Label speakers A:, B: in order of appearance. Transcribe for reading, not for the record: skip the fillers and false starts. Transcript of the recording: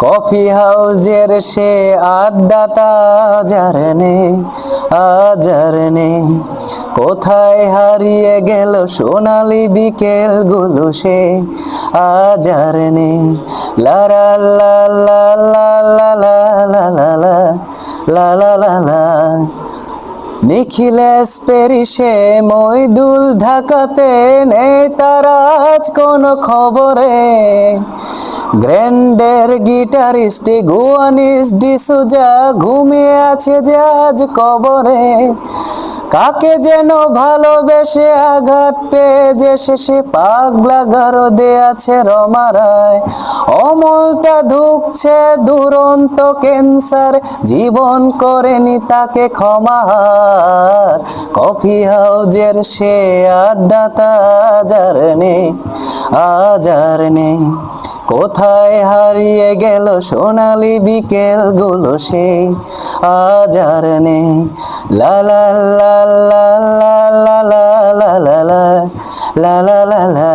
A: Coffee হাউজের সে আড্ডাটা আজার নেই। কোথায় হারিয়ে গেল সোনালি বিকেল গুলো সে আজার নেই। লা লা লা লা লা লা লা লা লা লা লা লা লা। নিখিলেশ পেরিসে মইদুল ঢাকাতে নেই তার আজ কোনো খবরে। গ্র্যান্ডের গিটারিস্ট গুয়ানিস ডিসুজা ঘুমিয়ে আছে যে আজ কবরে। কাকে যেন ভালোবেসে আঘাত পেয়ে যে শেষে পাগলা গারদে আছে রমারায়। অমলটা ধুকছে দুরন্ত ক্যান্সার, জীবন করেনি তাকে ক্ষমাহার। কফি হাউজের সে আড্ডাটা আজার নেই। কোথায় হারিয়ে গেল সোনালি বিকেল গুলো সে আজার নেই। লা লা লা লা লা লা লা লা লা লা লা লা লা।